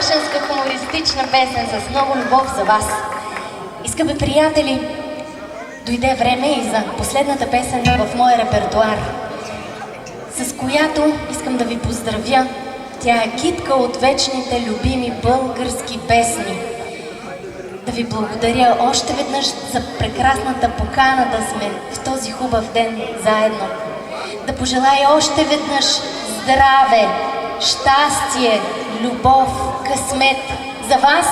рождественска хумористична песен с много любов за вас. Скъпи приятели, дойде време и за последната песен в моя репертуар, с която искам да ви поздравя. Тя е китка от вечните любими български песни. Да ви благодаря още веднъж за прекрасната покана да сме в този хубав ден заедно. Да пожелая още веднъж здраве, щастие, любов, късмет за вас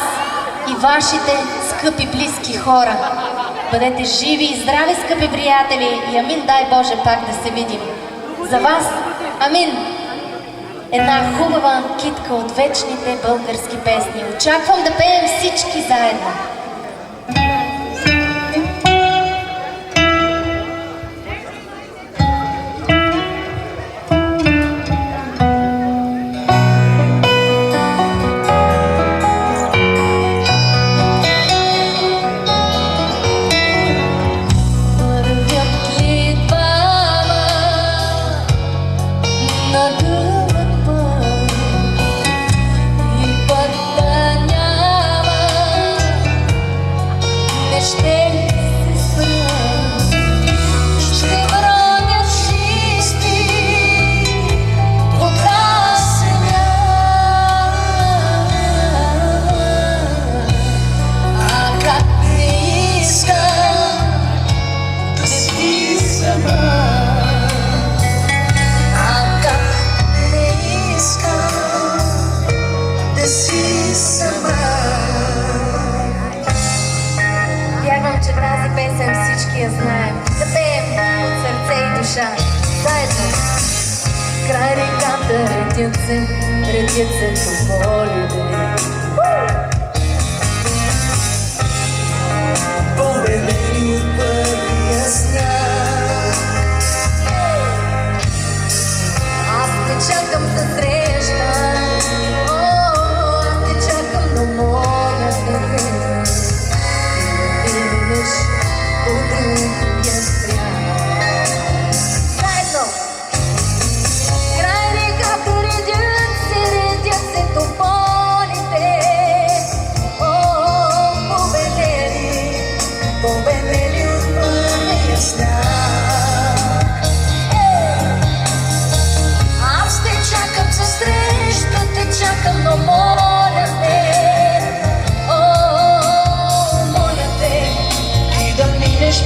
и вашите скъпи близки хора. Бъдете живи и здрави, скъпи приятели, и амин, дай Боже пак да се видим. За вас, амин! Една хубава китка от вечните български песни. Очаквам да пеем всички заедно. Вярвам, че тази песен всички я знаем. Да пеем от сърце и душа. Заедно. Край реката редят се тополите. Победени от първия сняг. Аз те чакам за среща. Аз те чакам, но моля те.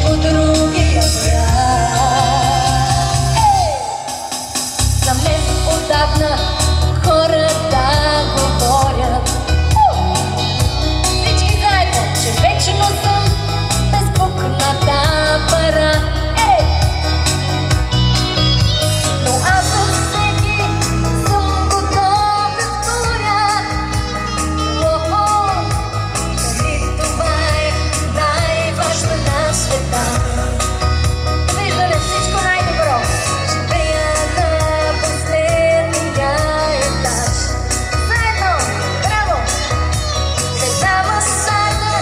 По другия свят. За мен отдавна хората говорят, всички заедно, че вечно съм безпукната пара. Но аз за всеки съм готов да споря. Дали това е най-важно на света? Виждане всичко най-добро. Живея на последния етаж. Заедно, браво! Една масата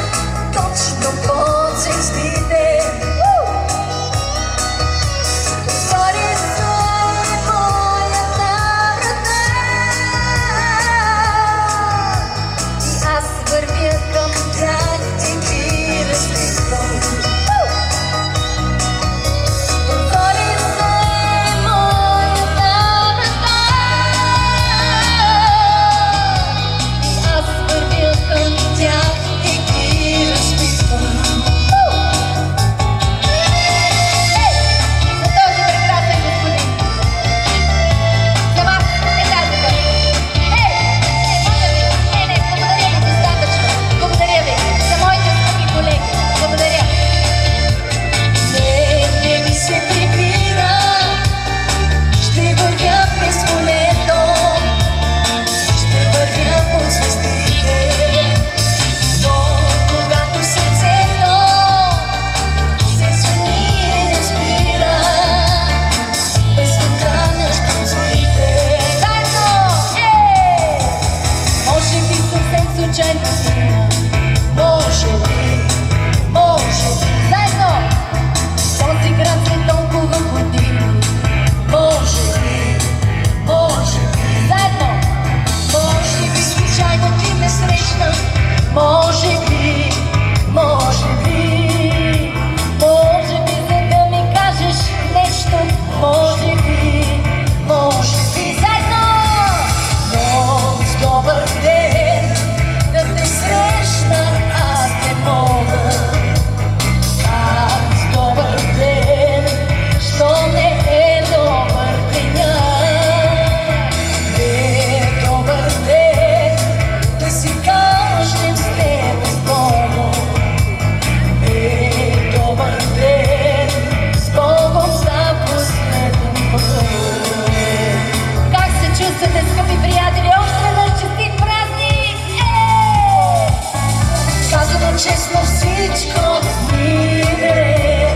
точно под звездите. Отвори се моята врата и аз вървя към тях и ги разпитвам. Може би случайно ти срещна, може би, за да ми кажеш нещо, може би, заедно! Много добър ден, да те срещна, аз не мога. Аз добър ден, що не е добър деня. Не добър ден, да си кажем с теб с Богом. Не добър ден, с Богом за последен път. Как се чувствате, скъпи приятели? Още веднъж честит празник! Казано честно, всичко мире,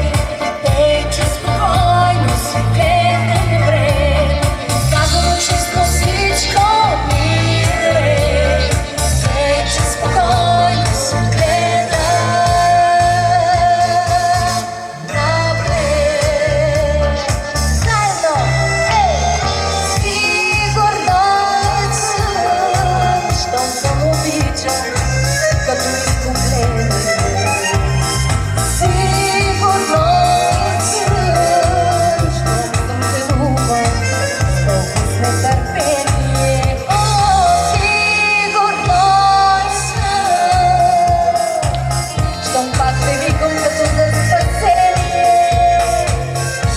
тече спокойно, си гледам добре. Казано честно, всичко мире, тече спокойно, си гледам добре. Заедно! Сигурно е сън, щом съм обичан, като изгублен. Сигурно е сън, щом съм те любил, с нетърпение. Сигурно е сън, щом пак те викам като за спасение.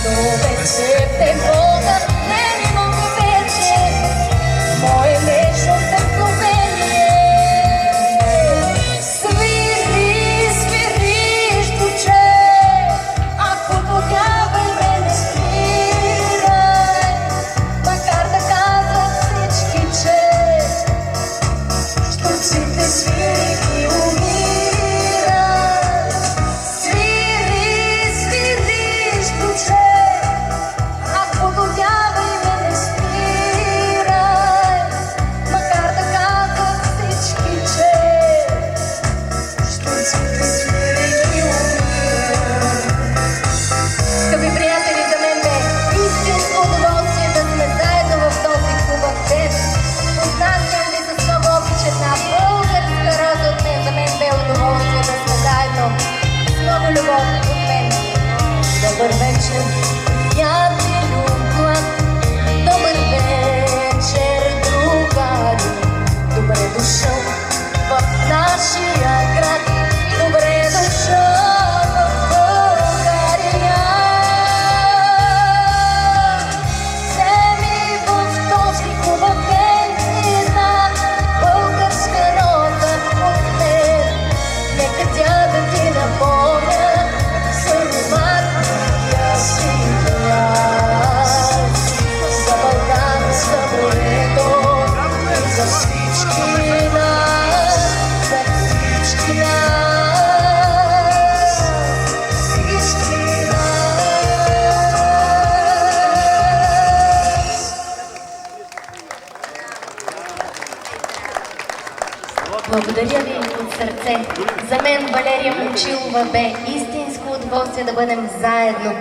Но без теб не мога, не мога вече, мое нежно вдъхновение. Свири, ждуче, ако тогава ме не спирай, макар да казват всички, че ждуците свири и умирай. Свири, ждуче, ако тогава ме не спирай, макар да казват всички, че ждуците свири и умирай. Скъпи приятели, за мен бе истинско удоволствие да сме заедно в този хубав ден. Отнасям ви с много обич една българска роза от мен. За мен бе удоволствие да сме заедно. С много любов от мен. Добър вечер, приятелю млад. Добър вечер, другарю. Добре дошъл в нашия град. Добре дошъл в България. Вземи в този хубав ден една българска роза от мен. Нека тя да ти напомня за ароматния си глас, за балканска морето и за всички нас, за всички нас, всички нас. Благодаря ви от сърце. За мен Валерия Момчилова бе истинско удоволствие да бъдем заедно.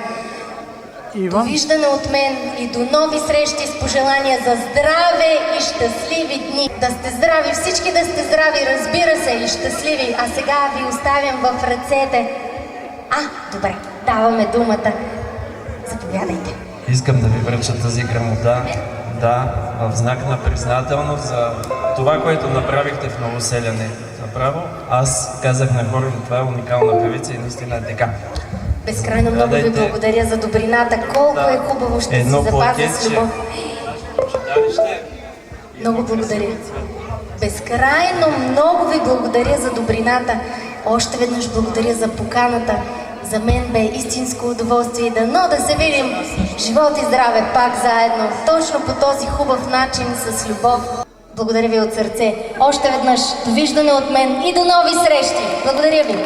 Довиждане от мен и до нови срещи с пожелания за здраве и щастливи дни. Да сте здрави, всички да сте здрави, разбира се, и щастливи. А сега ви оставям в ръцете. Добре, даваме думата. Заповядайте. Искам да ви връча тази грамота, да, в знак на признателност за това, което направихте в Новоселяне. Направо, аз казах на хора, това е уникална певица и наистина е така. Безкрайно много ви благодаря за добрината. Колко е хубаво, ще си запазя с любов. Много благодаря. Безкрайно много ви благодаря за добрината. Още веднъж благодаря за поканата. За мен бе истинско удоволствие и дано да се видим живот и здраве пак заедно, точно по този хубав начин с любов. Благодаря ви от сърце. Още веднъж довиждане от мен и до нови срещи. Благодаря ви.